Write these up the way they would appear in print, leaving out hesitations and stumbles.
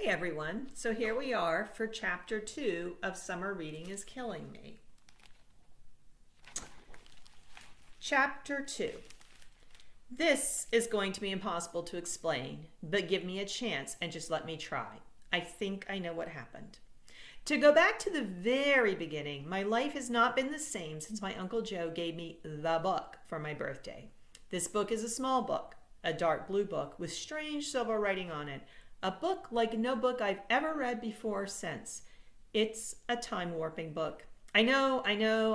Hi everyone. So here we are for chapter 2 of Summer Reading is Killing Me. Chapter 2. This is going to be impossible to explain, but give me a chance and just let me try. I think I know what happened. To go back to the very beginning, my life has not been the same since my Uncle Joe gave me the book for my birthday. This book is a small book, a dark blue book with strange silver writing on it. A book like no book I've ever read before or since. It's a time-warping book. I know,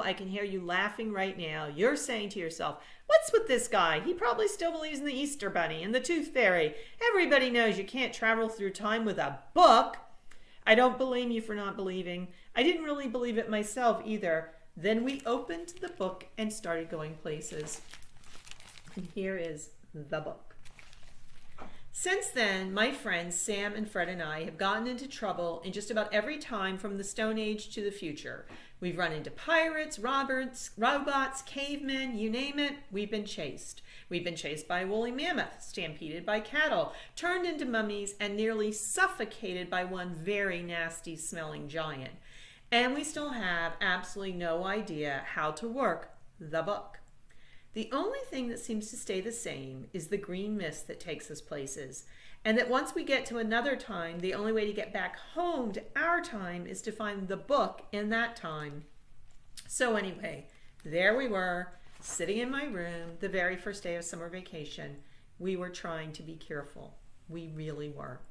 I can hear you laughing right now. You're saying to yourself, what's with this guy? He probably still believes in the Easter Bunny and the Tooth Fairy. Everybody knows you can't travel through time with a book. I don't blame you for not believing. I didn't really believe it myself either. Then we opened the book and started going places. And here is the book. Since then, my friends Sam and Fred and I have gotten into trouble in just about every time from the Stone Age to the future. We've run into pirates, robots, cavemen, you name it, we've been chased. We've been chased by a woolly mammoth, stampeded by cattle, turned into mummies, and nearly suffocated by one very nasty smelling giant. And we still have absolutely no idea how to work the book. The only thing that seems to stay the same is the green mist that takes us places, and that once we get to another time, the only way to get back home to our time is to find the book in that time. So anyway, there we were, sitting in my room the very first day of summer vacation. We were trying to be careful. We really were.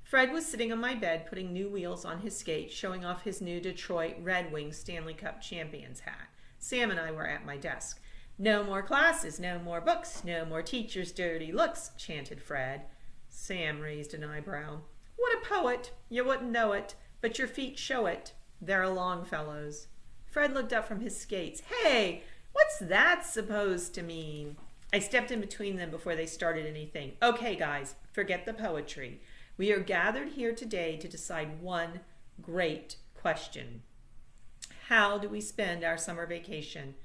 Fred was sitting on my bed putting new wheels on his skates, showing off his new Detroit Red Wings Stanley Cup champions hat. Sam and I were at my desk. No more classes, no more books, no more teachers' dirty looks, chanted Fred. Sam raised an eyebrow. What a poet! You wouldn't know it, but your feet show it. They're Longfellows. Fred looked up from his skates. Hey, what's that supposed to mean? I stepped in between them before they started anything. Okay, guys, forget the poetry. We are gathered here today to decide one great question. How do we spend our summer vacation?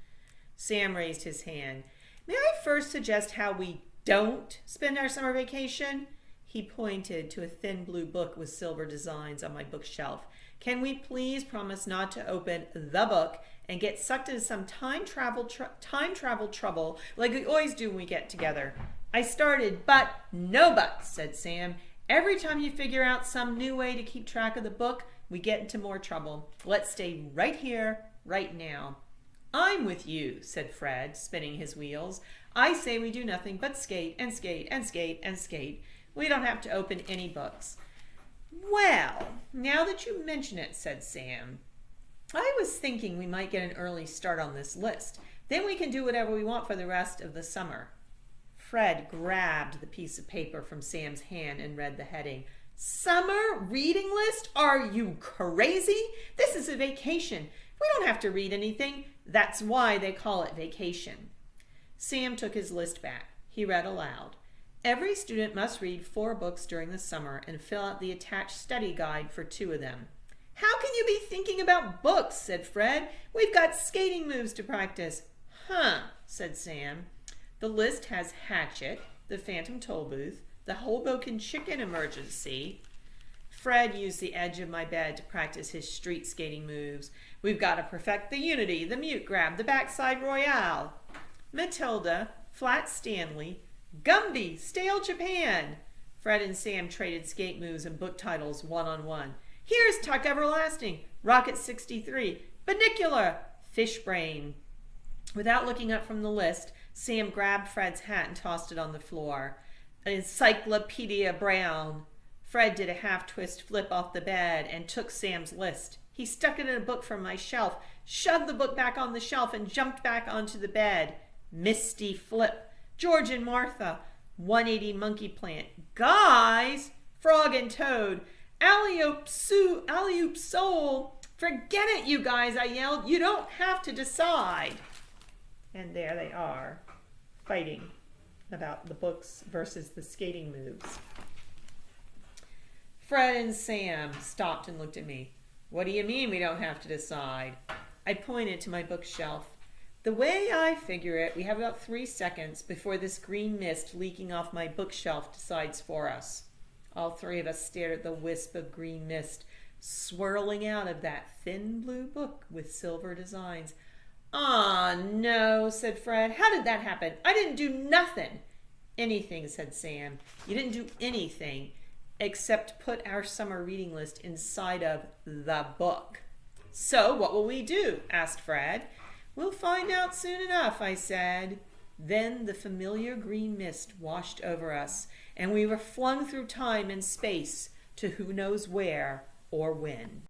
Sam raised his hand. May I first suggest how we don't spend our summer vacation? He pointed to a thin blue book with silver designs on my bookshelf. Can we please promise not to open the book and get sucked into some time travel trouble like we always do when we get together? I started, but no buts, said Sam. Every time you figure out some new way to keep track of the book, we get into more trouble. Let's stay right here, right now. I'm with you, said Fred, spinning his wheels. I say we do nothing but skate and skate and skate and skate. We don't have to open any books. Well, now that you mention it, said Sam, I was thinking we might get an early start on this list. Then we can do whatever we want for the rest of the summer. Fred grabbed the piece of paper from Sam's hand and read the heading. Summer reading list? Are you crazy? This is a vacation. We don't have to read anything. That's why they call it vacation. Sam took his list back. He read aloud. Every student must read 4 books during the summer and fill out the attached study guide for 2 of them. How can you be thinking about books, said Fred. We've got skating moves to practice. Huh, said Sam. The list has Hatchet, the Phantom Toll Booth, the Hoboken Chicken Emergency. Fred used the edge of my bed to practice his street skating moves. We've got to perfect the Unity, the Mute Grab, the Backside Royale. Matilda, Flat Stanley, Gumby, Stale Japan. Fred and Sam traded skate moves and book titles one-on-one. Here's Tuck Everlasting, Rocket 63, Banicular, Fish Brain. Without looking up from the list, Sam grabbed Fred's hat and tossed it on the floor. Encyclopedia Brown. Fred did a half-twist flip off the bed and took Sam's list. He stuck it in a book from my shelf, shoved the book back on the shelf, and jumped back onto the bed. Misty Flip, George and Martha, 180 Monkey Plant. Guys, Frog and Toad, Alley-oop Soul. Forget it, you guys, I yelled. You don't have to decide. And there they are, fighting about the books versus the skating moves. Fred and Sam stopped and looked at me. What do you mean we don't have to decide? I pointed to my bookshelf. The way I figure it, we have about 3 seconds before this green mist leaking off my bookshelf decides for us. All three of us stared at the wisp of green mist swirling out of that thin blue book with silver designs. "Ah, no," said Fred. "How did that happen? I didn't do nothing." "Anything," said Sam. "You didn't do anything except put our summer reading list inside of the book." "So what will we do?" asked Fred. "We'll find out soon enough," I said. Then the familiar green mist washed over us, and we were flung through time and space to who knows where or when.